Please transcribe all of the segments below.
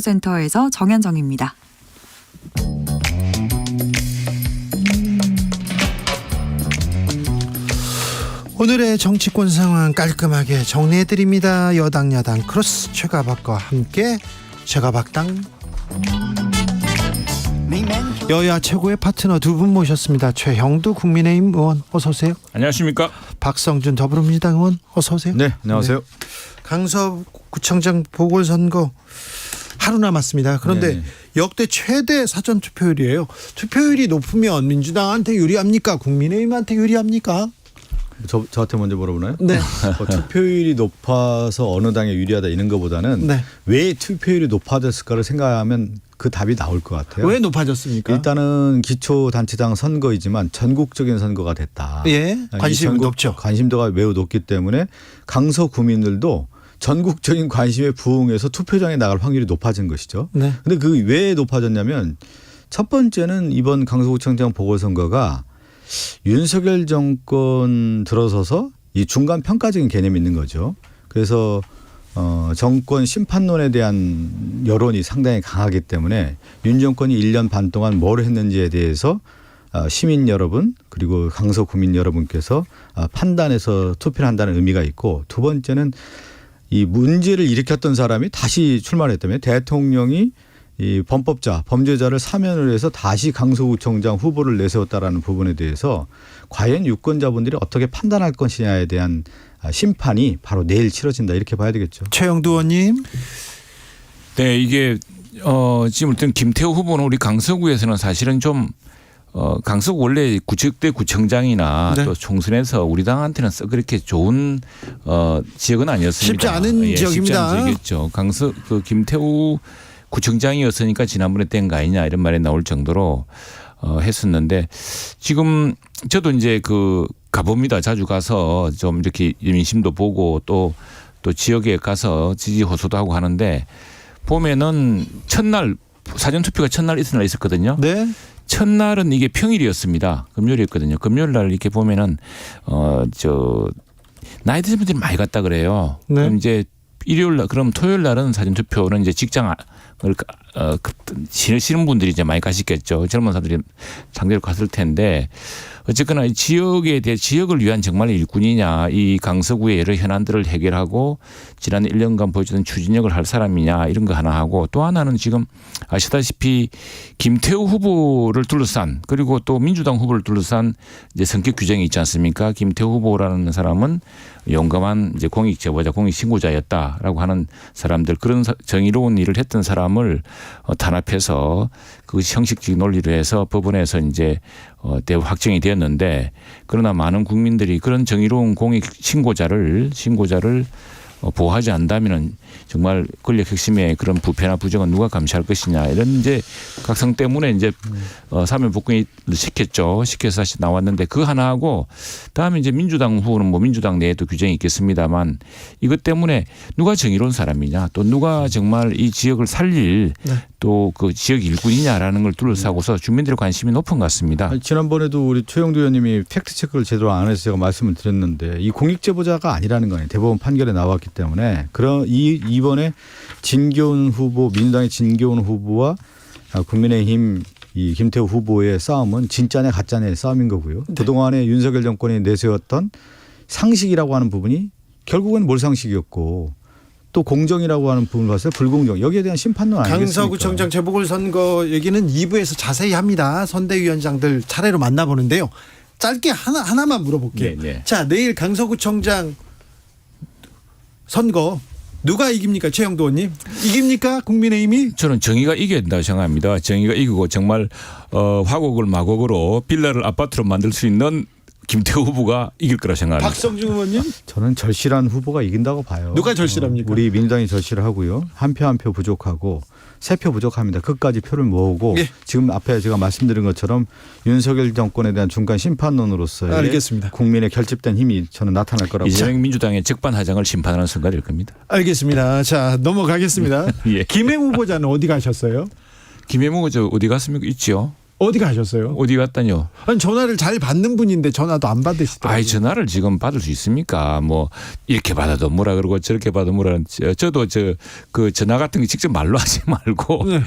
센터에서 정현정입니다. 오늘의 정치권 상황 깔끔하게 정리해드립니다. 여당 야당 크로스 최가박과 함께 최가박당. 여야 최고의 파트너 두 분 모셨습니다. 최형두 국민의힘 의원 어서 오세요. 안녕하십니까. 박성준 더불어민주당 의원 어서 오세요. 네, 안녕하세요. 네. 강서구청장 보궐선거 하루 남았습니다. 그런데 네네. 역대 최대 사전투표율이에요. 투표율이 높으면 민주당한테 유리합니까? 국민의힘한테 유리합니까? 저한테 먼저 물어보나요? 네. 투표율이 높아서 어느 당에 유리하다 이런 것보다는 네. 왜 투표율이 높아졌을까를 생각하면 그 답이 나올 것 같아요. 왜 높아졌습니까? 일단은 기초단체장 선거이지만 전국적인 선거가 됐다. 예, 관심이 전국 높죠. 관심도가 매우 높기 때문에 강서 구민들도 전국적인 관심에 부응해서 투표장에 나갈 확률이 높아진 것이죠. 네. 근데 그 왜 높아졌냐면 첫 번째는 이번 강서구청장 보궐선거가 윤석열 정권 들어서서 이 중간 평가적인 개념이 있는 거죠. 그래서 정권 심판론에 대한 여론이 상당히 강하기 때문에 윤 정권이 1년 반 동안 뭘 했는지에 대해서 시민 여러분 그리고 강서 구민 여러분께서 판단해서 투표를 한다는 의미가 있고, 두 번째는 이 문제를 일으켰던 사람이 다시 출마를 했다면 대통령이 이 범법자, 범죄자를 사면을 해서 다시 강서구청장 후보를 내세웠다라는 부분에 대해서 과연 유권자분들이 어떻게 판단할 것이냐에 대한 심판이 바로 내일 치러진다, 이렇게 봐야 되겠죠. 최영두 의원님. 네, 이게 지금 어떤 김태우 후보는 우리 강서구에서는 사실은 좀 강서구 원래 구직대 구청장이나 네. 또 총선에서 우리 당한테는 그렇게 좋은 지역은 아니었습니다. 쉽지 않은 지역입니다. 쉽지 않은 지역이었죠. 강서 그 김태우 구청장이었으니까 지난번에 뗀 거 아니냐 이런 말이 나올 정도로 했었는데, 지금 저도 이제 가봅니다. 자주 가서 좀 이렇게 민심도 보고 또 지역에 가서 지지 호소도 하고 하는데, 보면은 첫날 사전투표가 첫날 이튿날 있었거든요. 네. 첫날은 이게 평일이었습니다. 금요일이었거든요. 금요일 날 이렇게 보면은 나이 드신 분들이 많이 갔다 그래요. 네. 그럼 이제 일요일 날, 그럼 토요일 날은 사전투표는 이제 직장을 지내시는 분들이 이제 많이 가시겠죠. 젊은 사람들이 상대로 갔을 텐데, 어쨌거나 이 지역에 대해 지역을 위한 정말 일꾼이냐, 이 강서구의 여러 현안들을 해결하고 지난 1년간 보여주던 추진력을 할 사람이냐, 이런 거 하나 하고, 또 하나는 지금 아시다시피 김태우 후보를 둘러싼, 그리고 또 민주당 후보를 둘러싼 이제 성격 규정이 있지 않습니까? 김태우 후보라는 사람은 용감한 이제 공익 제보자, 공익 신고자였다라고 하는 사람들, 그런 정의로운 일을 했던 사람을 탄압해서 그 형식적인 논리로 해서 법원에서 이제 대부 확정이 되었는데, 그러나 많은 국민들이 그런 정의로운 공익 신고자를 보호하지 않는다면은 정말 권력 핵심의 그런 부패나 부정은 누가 감시할 것이냐, 이런 이제 각성 때문에 이제 사면 복귀를 시켰죠. 시켜서 다시 나왔는데, 그 하나하고 다음에 이제 민주당 후보는 뭐 민주당 내에도 규정이 있겠습니다만, 이것 때문에 누가 정의로운 사람이냐, 또 누가 정말 이 지역을 살릴 네. 또 그 지역 일꾼이냐라는 걸 둘러싸고서 주민들의 관심이 높은 것 같습니다. 지난번에도 우리 최영두 의원님이 팩트 체크를 제대로 안 해서 제가 말씀을 드렸는데, 이 공익 제보자가 아니라는 거예요. 대법원 판결에 나왔기 때문에. 이번에 진교훈 후보, 민주당의 진교훈 후보와 국민의힘 이 김태우 후보의 싸움은 진짜냐 가짜냐의 싸움인 거고요. 네. 그동안에 윤석열 정권이 내세웠던 상식이라고 하는 부분이 결국은 몰상식이었고, 또 공정이라고 하는 부분을 봤을 때 불공정, 여기에 대한 심판론 아니겠습니까? 강서구청장 재보궐선거 얘기는 2부에서 자세히 합니다. 선대위원장들 차례로 만나보는데요. 짧게 하나만 물어볼게요. 네, 네. 자, 내일 강서구청장 선거 누가 이깁니까? 최영도 의원님. 이깁니까? 국민의힘이? 저는 정의가 이겨야 된다고 생각합니다. 정의가 이기고 정말 화곡을 마곡으로 빌라를 아파트로 만들 수 있는 김태우 후보가 이길 거라 생각합니다. 박성중 의원님? 저는 절실한 후보가 이긴다고 봐요. 누가 절실합니까? 우리 민주당이 절실하고요. 한 표 한 표 부족하고 3표 부족합니다. 끝까지 표를 모으고 예. 지금 앞에 제가 말씀드린 것처럼 윤석열 정권에 대한 중간 심판론으로서의 알겠습니다. 국민의 결집된 힘이 저는 나타날 거라고 이재명 민주당의 적반하장을 심판하는 순간일 겁니다. 알겠습니다. 자, 넘어가겠습니다. 예. 김행 후보자는 어디 가셨어요? 김혜무 저 어디 갔습니까? 있지요. 어디 가셨어요? 어디 갔다뇨? 아니 전화를 잘 받는 분인데 전화도 안 받으시더라고요. 아이 전화를 지금 받을 수 있습니까? 뭐 이렇게 받아도 뭐라 그러고 저렇게 받아도 뭐라. 저도 그 전화 같은 거 직접 말로 하지 말고 네.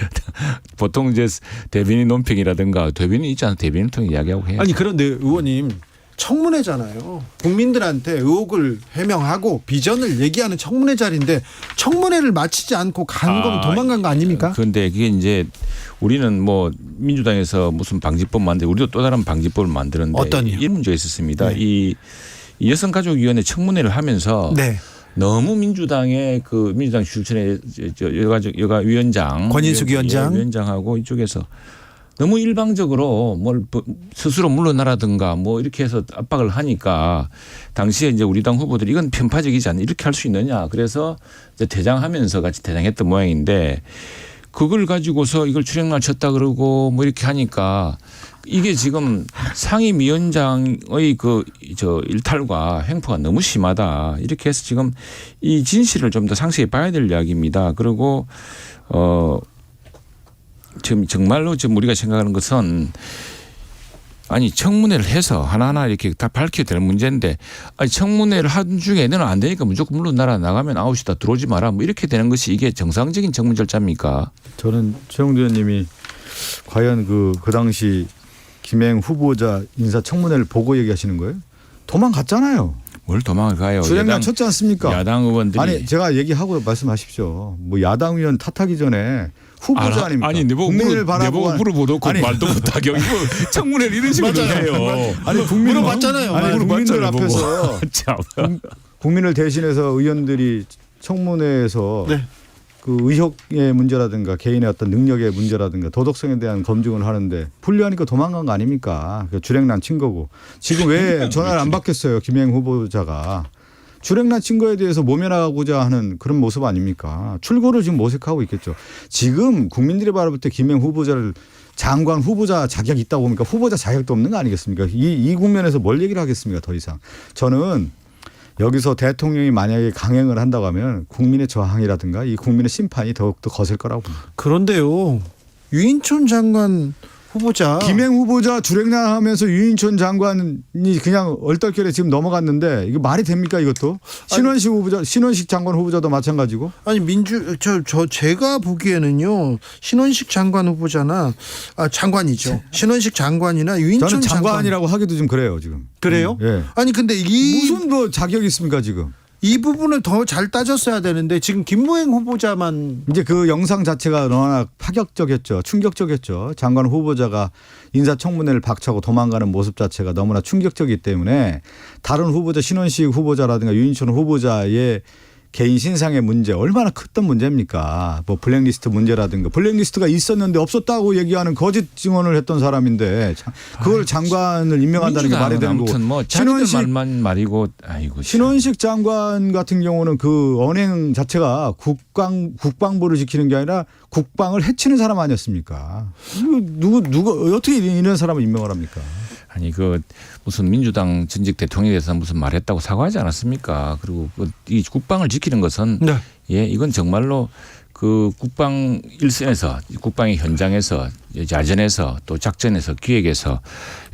보통 이제 대변인 논평이라든가 대변인 있잖아. 대변인 통해 이야기하고 해요. 아니 그런데 의원님 청문회잖아요. 국민들한테 의혹을 해명하고 비전을 얘기하는 청문회 자리인데 청문회를 마치지 않고 간 건 도망간 거 아닙니까? 그런데 그게 이제 우리는 뭐 민주당에서 무슨 방지법 만들고 우리도 또 다른 방지법을 만드는데 어떤요? 이 문제가 있었습니다. 네. 이 여성가족위원회 청문회를 하면서 네. 너무 민주당의 그 민주당 출신의 여가 위원장 권인숙 위원장. 위원장하고 이쪽에서 너무 일방적으로 뭘 스스로 물러나라든가 뭐 이렇게 해서 압박을 하니까 당시에 이제 우리 당 후보들이 이건 편파적이지 않나 이렇게 할 수 있느냐 그래서 이제 대장하면서 같이 대장했던 모양인데 그걸 가지고서 이걸 출행날 쳤다 그러고 뭐 이렇게 하니까 이게 지금 상임위원장의 그 일탈과 횡포가 너무 심하다 이렇게 해서 지금 이 진실을 좀 더 상세히 봐야 될 이야기입니다. 그리고 지금 정말로 지금 우리가 생각하는 것은 아니 청문회를 해서 하나하나 이렇게 다 밝혀야 될 문제인데 아니 청문회를 한 중에 너는 안 되니까 무조건 물러나라 나가면 아웃이다 들어오지 마라 뭐 이렇게 되는 것이 이게 정상적인 청문 절차입니까? 저는 최영두 의원님이 과연 그 당시 김행 후보자 인사청문회를 보고 얘기하시는 거예요? 도망갔잖아요. 뭘 도망을 가요? 주행날 쳤지 않습니까? 야당 의원들이 아니 제가 얘기하고 말씀하십시오. 뭐 야당 의원 탓하기 전에 후보자 아닙니까? 아니 내보고 국민을 바라보고 물어보고 아니, 말도 못하게 이거 청문회를 이런 식으로 해요. 아니 국민 물어봤잖아요. 아니 국민들 앞에서 참. 국민을 대신해서 의원들이 청문회에서 네. 그 의혹의 문제라든가 개인의 어떤 능력의 문제라든가 도덕성에 대한 검증을 하는데 불리하니까 도망간 거 아닙니까? 주랭난 친 거고. 지금 왜 전화를 안 받겠어요? 김행 후보자가. 주랭난 친 거에 대해서 모면하고자 하는 그런 모습 아닙니까? 출구를 지금 모색하고 있겠죠. 지금 국민들이 바라볼 때 김행 후보자를 장관 후보자 자격이 있다고 보니까 후보자 자격도 없는 거 아니겠습니까? 이 국면에서 뭘 얘기를 하겠습니까? 더 이상. 저는 여기서 대통령이 만약에 강행을 한다고 하면 국민의 저항이라든가 이 국민의 심판이 더욱더 거셀 거라고 봅니다. 그런데요. 유인촌 장관 후보자 김행 후보자 주랭랑하면서 유인촌 장관이 그냥 얼떨결에 지금 넘어갔는데 이거 말이 됩니까 이것도? 신원식 장관 후보자도 마찬가지고. 아니 제가 보기에는요 신원식 장관 후보자나 장관이죠. 신원식 장관이나 유인촌 저는 장관이라고 장관. 하기도 좀 그래요 지금. 그래요? 예. 아니 근데 무슨 뭐 자격이 있습니까 지금? 이 부분을 더 잘 따졌어야 되는데 지금 김무행 후보자만 이제 그 영상 자체가 너무나 파격적이었죠. 충격적이었죠. 장관 후보자가 인사청문회를 박차고 도망가는 모습 자체가 너무나 충격적이기 때문에 다른 후보자 신원식 후보자라든가 유인촌 후보자의 개인 신상의 문제 얼마나 컸던 문제입니까? 뭐 블랙리스트 문제라든가 블랙리스트가 있었는데 없었다고 얘기하는 거짓 증언을 했던 사람인데 그걸 장관을 임명한다는 게 말이 되는 거고. 뭐 신원식 말만 말이고 아이고. 신원식 장관 같은 경우는 그 언행 자체가 국방부를 지키는 게 아니라 국방을 해치는 사람 아니었습니까? 누가 어떻게 이런 사람을 임명을 합니까? 아니 그 무슨 민주당 전직 대통령에 대해서 무슨 말했다고 사과하지 않았습니까? 그리고 이 국방을 지키는 것은 네. 예 이건 정말로 그 국방 일선에서 국방의 현장에서 야전에서 또 작전에서 기획에서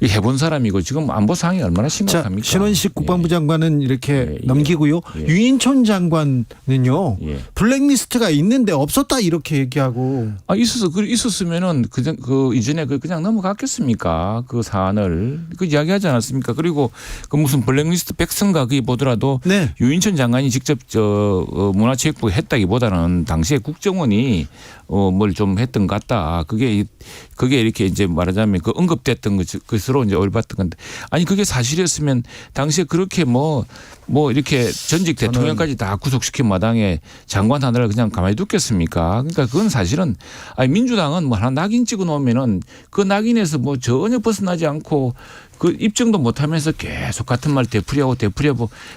해본 사람이고 지금 안보 상황이 얼마나 심각합니까? 신원식 국방부 장관은 이렇게 예. 넘기고요. 예. 유인촌 장관은요. 예. 블랙리스트가 있는데 없었다 이렇게 얘기하고. 있었으면은 그 이전에 그냥 넘어갔겠습니까? 그 사안을 그 이야기하지 않았습니까? 그리고 그 무슨 블랙리스트 백성가 그게 보더라도 네. 유인촌 장관이 직접 문화체육부에 했다기보다는 당시에 국정원이 뭘 좀 했던 것 같다. 그게 이렇게 이제 말하자면 그 언급됐던 것으로 이제 올봤던 건데 아니 그게 사실이었으면 당시에 그렇게 뭐 이렇게 전직 대통령까지 다 구속시킨 마당에 장관 하나를 그냥 가만히 뒀겠습니까? 그러니까 그건 사실은 아니 민주당은 뭐 하나 낙인 찍어 놓으면은 그 낙인에서 뭐 전혀 벗어나지 않고 그 입증도 못 하면서 계속 같은 말 되풀이하고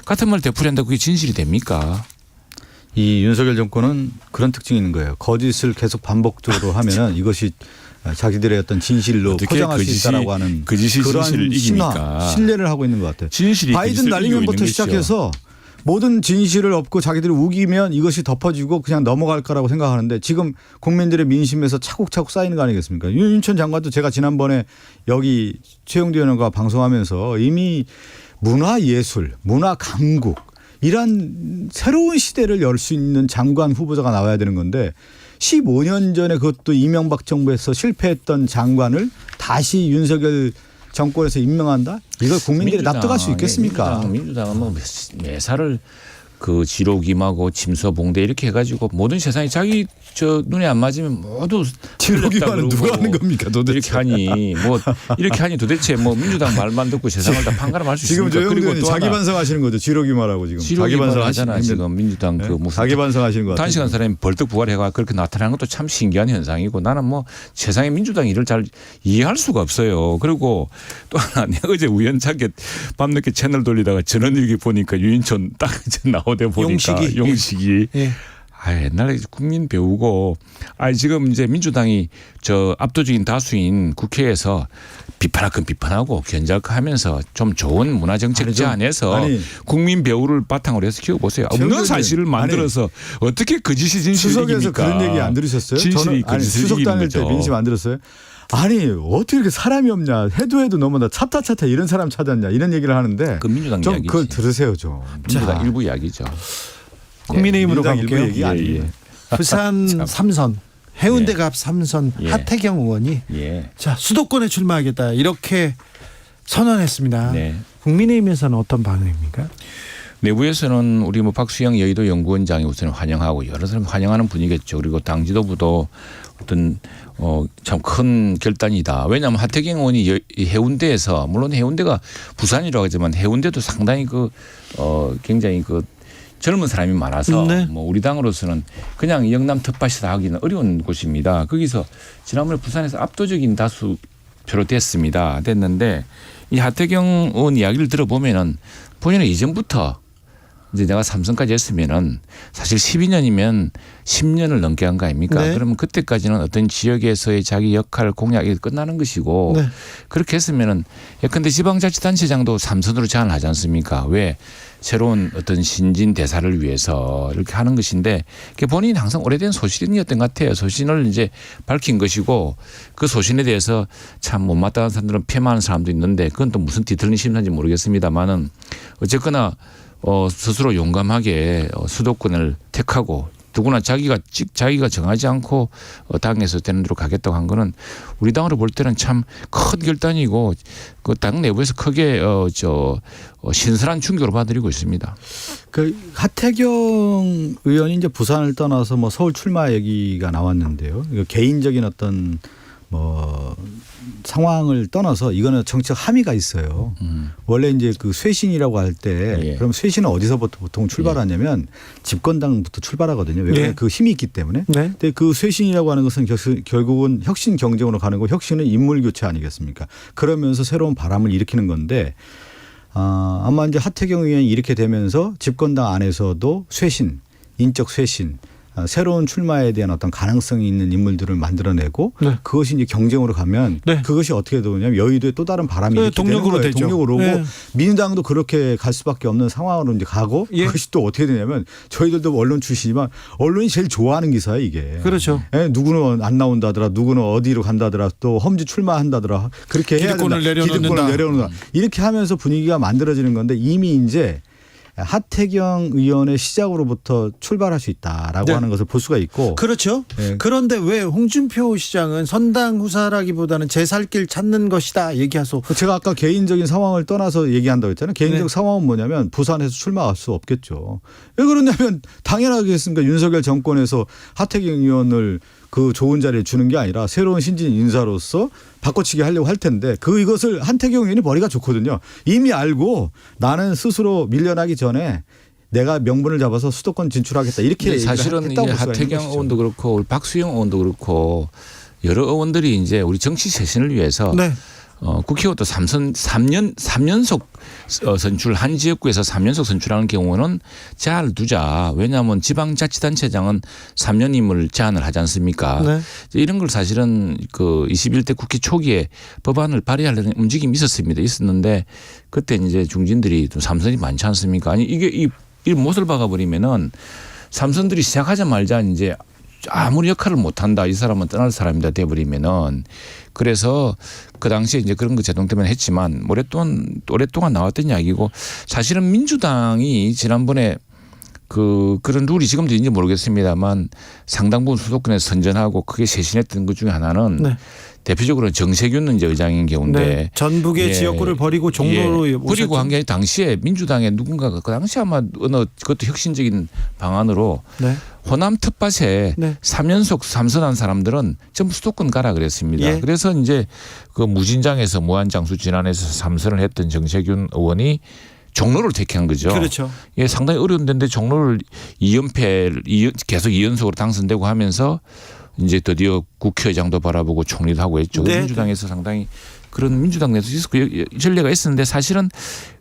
같은 말 되풀이한다고 그게 진실이 됩니까? 이 윤석열 정권은 그런 특징이 있는 거예요. 거짓을 계속 반복적으로 하면은 이것이 자기들의 어떤 진실로 포장할 수 있다라고 하는 거짓이 그런 진실을 이깁니까? 신뢰를 하고 있는 것 같아요. 진실이 바이든 날리면부터 시작해서 모든 진실을 엎고 자기들이 우기면 이것이 덮어지고 그냥 넘어갈 거라고 생각하는데 지금 국민들의 민심에서 차곡차곡 쌓이는 거 아니겠습니까? 윤인천 장관도 제가 지난번에 여기 최영두 의원과 방송하면서 이미 문화예술, 문화강국 이런 새로운 시대를 열 수 있는 장관 후보자가 나와야 되는 건데 15년 전에 그것도 이명박 정부에서 실패했던 장관을 다시 윤석열 정권에서 임명한다? 이걸 국민들이 납득할 수 있겠습니까? 민주당은 뭐 매사를 그 지록임하고 짐서봉대 이렇게 해가지고 모든 세상이 자기 저 눈에 안 맞으면 모두 지록임하는 누가 하는 겁니까 도대체? 이렇게 하니 도대체 뭐 민주당 말만 듣고 세상을 다 판가름할 수 지금 있습니까? 지금 저 자기 반성하시는 거죠. 지록임하라고 지금. 자기 반성하잖아 지금 민주당 네? 그 무슨 자기 반성하시는 거 같아요. 단시간 사람이 벌떡 부활해가 그렇게 나타나는 것도 참 신기한 현상이고 나는 뭐 세상에 민주당 일을 잘 이해할 수가 없어요. 그리고 또 하나 내가 어제 우연찮게 밤늦게 채널 돌리다가 전원일기 보니까 유인촌 딱 나오대 보니까 용식이. 예. 옛날에 국민 배우고 지금 이제 민주당이 저 압도적인 다수인 국회에서 비판할 건 비판하고 견제할 거 하면서 좀 좋은 문화정책 제안해서 국민 배우를 바탕으로 해서 키워보세요. 없는 사실을 만들어서 어떻게 거짓이 진실이 이깁니까? 수석에서 그런 얘기 안 들으셨어요? 진실이 거짓을 수석 다닐 때 민심 안 들었어요? 아니 어떻게 이렇게 사람이 없냐. 해도 너무나 차타 이런 사람 찾았냐. 이런 얘기를 하는데 그 민주당 좀 이야기지. 그걸 들으세요 좀. 민주당 일부 이야기죠. 국민의힘으로 가볼게요. 얘기 아니에요. 부산 3선 해운대갑 3선 하태경 의원이 자 수도권에 출마하겠다 이렇게 선언했습니다. 네. 국민의힘에서는 어떤 반응입니까? 내부에서는 우리 뭐 박수영 여의도 연구원장이 우선 환영하고 여러 사람 환영하는 분위기겠죠. 그리고 당 지도부도 어떤 참 큰 결단이다. 왜냐하면 하태경 의원이 해운대에서 물론 해운대가 부산이라고 하지만 해운대도 상당히 굉장히 젊은 사람이 많아서 뭐 우리 당으로서는 그냥 영남 텃밭이다 하기는 어려운 곳입니다. 거기서 지난번에 부산에서 압도적인 다수표로 됐는데 이 하태경 의원 이야기를 들어보면은 본인은 이전부터 이제 내가 삼선까지 했으면은 사실 12년이면 10년을 넘게 한 거 아닙니까? 네. 그러면 그때까지는 어떤 지역에서의 자기 역할 공약이 끝나는 것이고 그렇게 했으면은 예컨대 지방자치단체장도 3선으로 제안을 하지 않습니까? 왜? 새로운 어떤 신진 대사를 위해서 이렇게 하는 것인데 본인이 항상 오래된 소신이었던 것 같아요. 소신을 이제 밝힌 것이고 그 소신에 대해서 참 못마땅한 사람들은 폄하하는 사람도 있는데 그건 또 무슨 뒤틀린 심산인지 모르겠습니다만은 어쨌거나 스스로 용감하게 수도권을 택하고 누구나 자기가 정하지 않고 당에서 되는 대로 가겠다고 한 거는 우리 당으로 볼 때는 참 큰 결단이고 그 당 내부에서 크게 신선한 충격을 받아들이고 있습니다. 그 하태경 의원이 이제 부산을 떠나서 뭐 서울 출마 얘기가 나왔는데요. 개인적인 어떤 뭐 상황을 떠나서 이거는 정책 함의가 있어요. 원래 이제 그 쇄신이라고 할 때 그럼 쇄신은 어디서부터 보통 출발하냐면 집권당부터 출발하거든요. 왜냐하면 그 힘이 있기 때문에. 근데 그 쇄신이라고 하는 것은 결국은 혁신 경쟁으로 가는 거. 혁신은 인물 교체 아니겠습니까? 그러면서 새로운 바람을 일으키는 건데 아마 이제 하태경 의원이 이렇게 되면서 집권당 안에서도 쇄신, 인적 쇄신. 새로운 출마에 대한 어떤 가능성이 있는 인물들을 만들어내고 그것이 이제 경쟁으로 가면 그것이 어떻게 되냐면 여의도에 또 다른 바람이 이렇게 동력으로 되죠. 동력으로 오고 민주당도 그렇게 갈 수밖에 없는 상황으로 이제 가고 그것이 또 어떻게 되냐면 저희들도 언론 출신이지만 언론이 제일 좋아하는 기사예요 이게. 그렇죠. 누구는 안 나온다더라, 누구는 어디로 간다더라, 또 험지 출마한다더라 그렇게 해야 된다. 기득권을 내려놓는다. 이렇게 하면서 분위기가 만들어지는 건데 이미 이제. 하태경 의원의 시작으로부터 출발할 수 있다라고 하는 것을 볼 수가 있고. 그렇죠. 그런데 왜 홍준표 시장은 선당 후사라기보다는 제 살 길 찾는 것이다 얘기하소. 제가 아까 개인적인 상황을 떠나서 얘기한다고 했잖아요. 개인적 상황은 뭐냐면 부산에서 출마할 수 없겠죠. 왜 그러냐면 당연하겠습니까? 윤석열 정권에서 하태경 의원을 그 좋은 자리에 주는 게 아니라 새로운 신진 인사로서 바꿔치기 하려고 할 텐데 이것을 하태경 의원이 머리가 좋거든요. 이미 알고 나는 스스로 밀려나기 전에 내가 명분을 잡아서 수도권 진출하겠다 이렇게 사실은 이제 하태경 의원도 그렇고 박수영 의원도 그렇고 여러 의원들이 이제 우리 정치 쇄신을 위해서 국회의원도 3년속 선출 한 지역구에서 3년속 선출하는 경우는 제한을 두자. 왜냐하면 지방자치단체장은 3년임을 제한을 하지 않습니까? 이런 걸 사실은 그 21대 국회 초기에 법안을 발의하려는 움직임이 있었는데 그때 이제 중진들이 또 삼선이 많지 않습니까? 아니 이게 이 이 못을 박아버리면은 삼선들이 시작하자마자 이제 아무리 역할을 못한다. 이 사람은 떠날 사람이다 돼버리면은 그래서 그 당시에 이제 그런 거 제동 때문에 했지만 오랫동안 나왔던 이야기고 사실은 민주당이 지난번에 그런 룰이 지금도 있는지 모르겠습니다만 상당 부분 수도권에서 선전하고 크게 쇄신했던 것 중에 하나는 네. 대표적으로 정세균 이제 의장인 경우인데 네. 전북의 예. 지역구를 버리고 종로로 예. 오셨죠. 버리고 한 게 당시에 민주당의 누군가가 그 당시 아마 어느 그것도 혁신적인 방안으로 네. 호남 텃밭에 네. 3연속 삼선한 사람들은 전부 수도권 가라 그랬습니다. 예. 그래서 이제 그 무진장에서 무한장수 진안에서 삼선을 했던 정세균 의원이 종로를 택한 거죠. 그렇죠. 예, 상당히 어려운 데인데 종로를 2연패 계속 2연속으로 당선되고 하면서 이제 드디어 국회의장도 바라보고 총리도 하고 했죠. 네. 민주당에서 상당히 그런 민주당 내에서 그 전례가 있었는데 사실은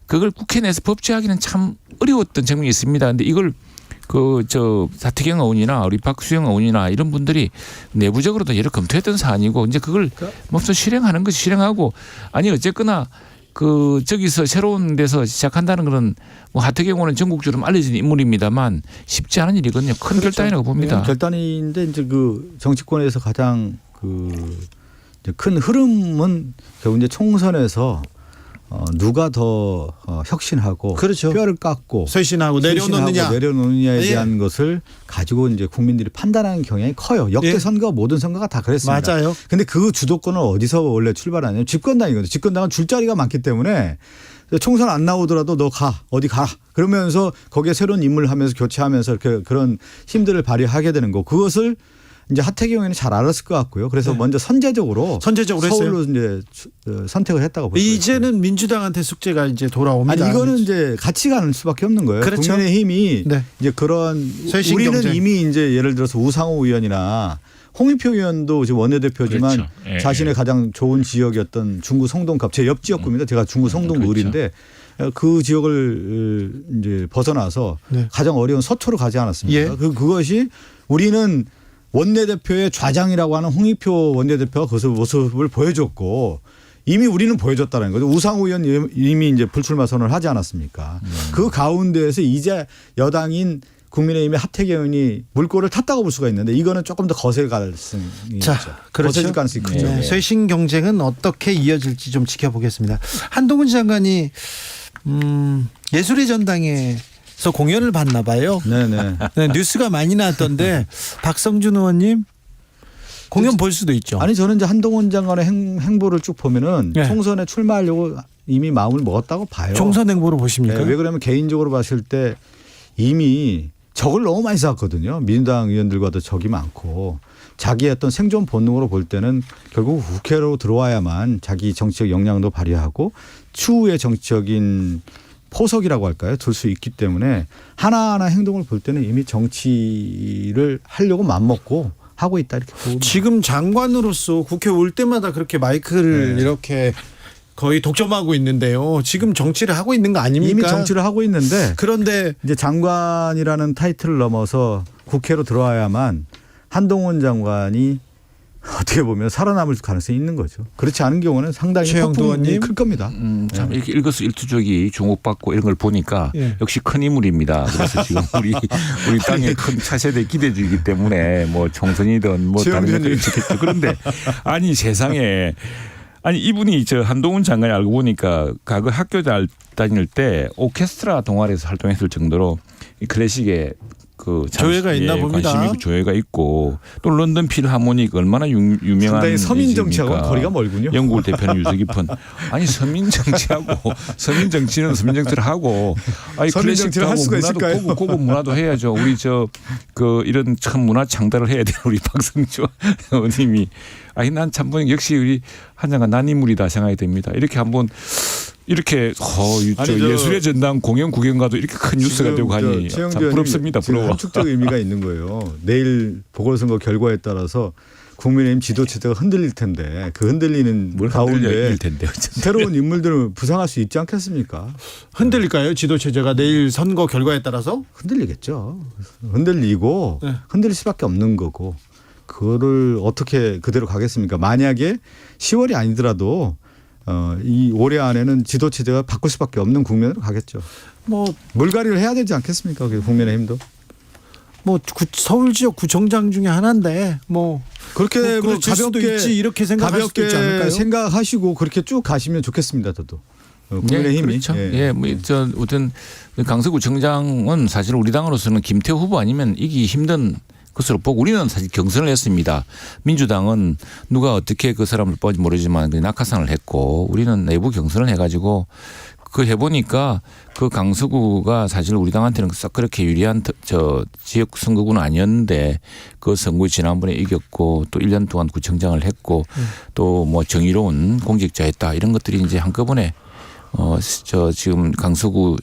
그걸 국회 내에서 법제하기는 참 어려웠던 측면이 있습니다. 그런데 이걸 사태경 의원이나 우리 박수영 의원이나 이런 분들이 내부적으로도 여러 검토했던 사안이고 이제 그걸 몹시 실행하는 것이 실행하고 아니 어쨌거나 저기서 새로운 데서 시작한다는 것은 뭐 하태경 의원은 전국적으로 알려진 인물입니다만 쉽지 않은 일이거든요. 큰 그렇죠. 결단이라고 봅니다. 네, 결단인데 이제 그 정치권에서 가장 이제 큰 흐름은 결국 이제 총선에서 누가 더 혁신하고 그렇죠. 뼈를 깎고 쇄신하고 내려놓느냐에 예. 대한 것을 가지고 이제 국민들이 판단하는 경향이 커요. 역대 예. 선거 모든 선거가 다 그랬습니다. 맞아요. 근데 그 주도권은 어디서 원래 출발하냐면 집권당이거든요. 집권당은 줄 자리가 많기 때문에 총선 안 나오더라도 너 어디 가 그러면서 거기에 새로운 인물을 하면서 교체하면서 이렇게 그런 힘들을 발휘하게 되는 거. 그것을 이제 하태경 의원이 잘 알았을 것 같고요. 그래서 네. 먼저 선제적으로 했어요. 서울로 이제 선택을 했다고 볼 수 있습니다. 이제는 민주당한테 숙제가 이제 돌아옵니다. 아니 이거는 이제 같이 가는 수밖에 없는 거예요. 그렇죠. 국민의힘이 네. 이제 그런 쇄신 우리는 경쟁. 이미 이제 예를 들어서 우상호 의원이나 홍익표 의원도 지금 원내대표지만 그렇죠. 예, 자신의 예. 가장 좋은 지역이었던 중구 성동갑 제 옆 지역구입니다. 제가 중구 성동 그렇죠. 을인데 그 지역을 이제 벗어나서 네. 가장 어려운 서초로 가지 않았습니까? 예. 그것이 우리는 원내대표의 좌장이라고 하는 홍익표 원내대표가 그 모습을 보여줬고 이미 우리는 보여줬다는 거죠. 우상호 의원 이미 이제 불출마 선언을 하지 않았습니까? 그 가운데에서 이제 여당인 국민의힘의 하태경 의원이 물꼬를 탔다고 볼 수가 있는데 이거는 조금 더 거셀 가능성이 있죠. 그렇죠. 거세질 가능성이 크죠. 네. 쇄신 경쟁은 어떻게 이어질지 좀 지켜보겠습니다. 한동훈 장관이 예술의 전당에서 공연을 봤나 봐요. 네네. 네, 뉴스가 많이 나왔던데 박성준 의원님 공연 볼 수도 있죠. 아니 저는 이제 한동훈 장관의 행보를 쭉 보면은 네. 총선에 출마하려고 이미 마음을 먹었다고 봐요. 총선 행보로 보십니까? 네, 왜 그러면 개인적으로 봤을 때 이미 적을 너무 많이 쌓았거든요. 민주당 의원들과도 적이 많고 자기의 어떤 생존 본능으로 볼 때는 결국 국회로 들어와야만 자기 정치적 역량도 발휘하고 추후의 정치적인 포석이라고 할까요? 둘 수 있기 때문에 하나하나 행동을 볼 때는 이미 정치를 하려고 맘먹고 하고 있다 이렇게 보고 지금 장관으로서 국회 올 때마다 그렇게 마이크를 네. 이렇게 거의 독점하고 있는데요. 지금 정치를 하고 있는 거 아닙니까? 이미 정치를 하고 있는데 그런데 이제 장관이라는 타이틀을 넘어서 국회로 들어와야만 한동훈 장관이 어떻게 보면 살아남을 가능성이 있는 거죠. 그렇지 않은 경우는 상당히 최영도 폭풍이 의원님. 클 겁니다. 참 이렇게 일거수일투족이 주목받고 이런 걸 보니까 예. 역시 큰 인물입니다. 그래서 지금 우리 땅의 큰 차세대 기대주이기 때문에 뭐 총선이든 뭐 다른 최영도 것도 있겠죠. 그런데 아니 세상에 아니 이분이 저 한동훈 장관이 알고 보니까 과거 학교 다닐 때 오케스트라 동아리에서 활동했을 정도로 이 클래식의 그 조예가 있나 봅니다. 관심이 있고 조예가 있고 또 런던 필하모닉 얼마나 유명한 상당히 서민 정치하고 일입니까? 거리가 멀군요. 영국을 대표하는 유서 깊은 아니 서민 정치하고 서민 정치는 서민 정치를 하고 아니 서민 정치를 할 클래식하고 수가 문화도 있을까요? 고급 문화도 해야죠. 우리 이런 참 문화 창달을 해야 되는 우리 박성주 의원님이 아니 난 참 역시 우리 한장관 난 인물이다 생각이 됩니다. 이렇게 한번 이렇게 예술의 전당 공연 구경 가도 이렇게 큰 뉴스가 되고 하니 참 부럽습니다. 부러워. 함축적 의미가 있는 거예요. 내일 보궐선거 결과에 따라서 국민의힘 지도체제가 흔들릴 텐데 그 흔들리는 가운데 새로운 인물들을 부상할 수 있지 않겠습니까? 흔들릴까요? 지도체제가 내일 선거 결과에 따라서? 흔들리겠죠. 흔들리고 네. 흔들릴 수밖에 없는 거고 그거를 어떻게 그대로 가겠습니까? 만약에 10월이 아니더라도 이 올해 안에는 지도 체제가 바꿀 수밖에 없는 국면으로 가겠죠. 뭐 물갈이를 해야 되지 않겠습니까? 국민의힘도. 서울 지역 구청장 중에 하나인데 그렇게 그렇을 수도 있지 이렇게 생각할 수도 있지 않을까요? 가볍게 생각하시고 그렇게 쭉 가시면 좋겠습니다. 저도. 국민의힘이. 그렇죠. 어떤 강서구청장은 사실 우리 당으로서는 김태호 후보 아니면 이기기 힘든 것으로 보고 우리는 사실 경선을 했습니다. 민주당은 누가 어떻게 그 사람을 뽑을지 모르지만 낙하산을 했고 우리는 내부 경선을 해가지고 그 해보니까 그 강서구가 사실 우리 당한테는 썩 그렇게 유리한 지역 선거구는 아니었는데 그 선거 지난번에 이겼고 또 1년 동안 구청장을 했고 또 뭐 정의로운 공직자였다 이런 것들이 이제 한꺼번에 지금 강서구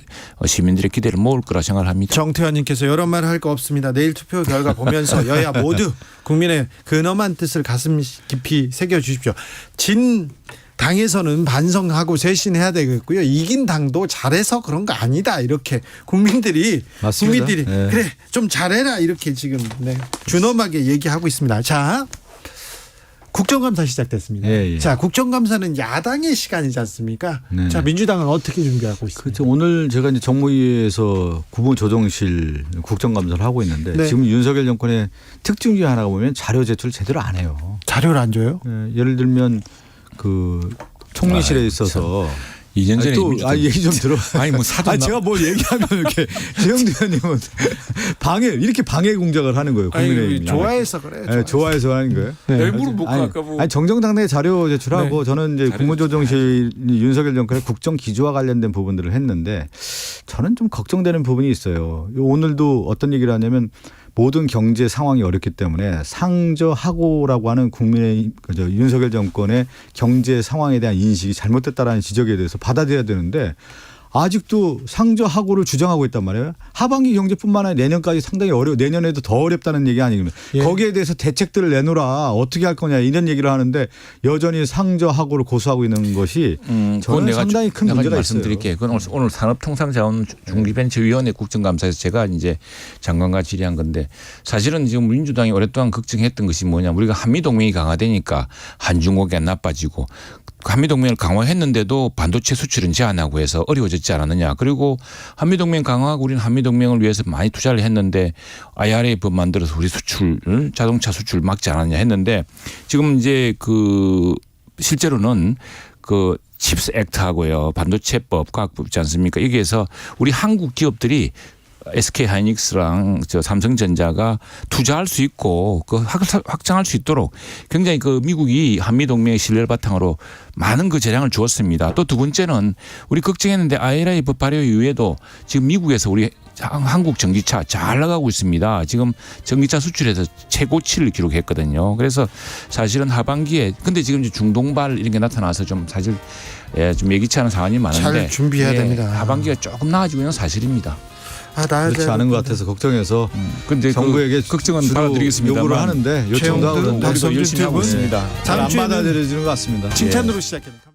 시민들의 기대를 모을 거라 생각을 합니다. 정태환님께서 여러 말 할 거 없습니다. 내일 투표 결과 보면서 여야 모두 국민의 근엄한 뜻을 가슴 깊이 새겨 주십시오. 진 당에서는 반성하고 쇄신해야 되겠고요. 이긴 당도 잘해서 그런 거 아니다. 이렇게 국민들이 네. 그래 좀 잘해라 이렇게 지금 준엄하게 얘기하고 있습니다. 자. 국정감사 시작됐습니다. 예. 자, 국정감사는 야당의 시간이지 않습니까? 네. 자, 민주당은 어떻게 준비하고 있습니까? 그렇죠. 오늘 제가 이제 정무위에서 국무조정실 국정감사를 하고 있는데 네. 지금 윤석열 정권의 특징 중에 하나가 보면 자료 제출 제대로 안 해요. 자료를 안 줘요? 예를 들면 그 총리실에 있어서 이전 전에 얘기 좀 들어. 아니 뭐 사전 제가 뭘 얘기하면 이렇게 최영두 의원님은 이렇게 방해 공작을 하는 거예요. 국민의힘이. 좋아해서 그래. 좋아해서 하는 거예요. 네. 물어보고 아까 뭐 정정당내 자료 제출하고 저는 이제 국무조정실 윤석열 정권의 국정 기조와 관련된 부분들을 했는데 저는 좀 걱정되는 부분이 있어요. 오늘도 어떤 얘기를 하냐면 모든 경제 상황이 어렵기 때문에 상저하고라고 하는 국민의 윤석열 정권의 경제 상황에 대한 인식이 잘못됐다라는 지적에 대해서 받아들여야 되는데 아직도 상저하고를 주장하고 있단 말이에요. 하반기 경제뿐만 아니라 내년까지 상당히 내년에도 더 어렵다는 얘기 아니면 거기에 대해서 대책들을 내놓으라 어떻게 할 거냐 이런 얘기를 하는데 여전히 상저하고를 고수하고 있는 것이 저는 상당히 큰 문제가 말씀드릴게요. 그건 오늘 산업통상자원중기벤처위원회 국정감사에서 제가 이제 장관과 질의한 건데 사실은 지금 민주당이 오랫동안 걱정했던 것이 뭐냐 우리가 한미동맹이 강화되니까 한중국이 안 나빠지고 한미동맹을 강화했는데도 반도체 수출은 제한하고 해서 어려워졌지 않았느냐. 그리고 한미동맹 강화하고 우리는 한미동맹을 위해서 많이 투자를 했는데 IRA 법 만들어서 우리 수출을 자동차 수출 막지 않았냐 했는데 지금 이제 실제로는 칩스 액트하고요. 반도체법, 과학법 있지 않습니까? 여기에서 우리 한국 기업들이 SK 하이닉스랑 삼성전자가 투자할 수 있고 확장할 수 있도록 굉장히 미국이 한미동맹의 신뢰를 바탕으로 많은 재량을 주었습니다. 또 두 번째는 우리 걱정했는데 IRA 법 발효 이후에도 지금 미국에서 우리 한국 전기차 잘 나가고 있습니다. 지금 전기차 수출에서 최고치를 기록했거든요. 그래서 사실은 하반기에 근데 지금 중동발 이런 게 나타나서 좀 사실 좀 예기치 않은 상황이 많은데 잘 준비해야 됩니다. 하반기가 조금 나아지고 있는 사실입니다. 그렇지 않은 것 같아서 걱정해서 근데 정부에게 걱정은 받아드리겠습니다. 요구를 하는데 요청도 하고 우리도 열심히 하고 있습니다. 잘 안 받아들여지는 것 같습니다. 칭찬으로 시작합니다.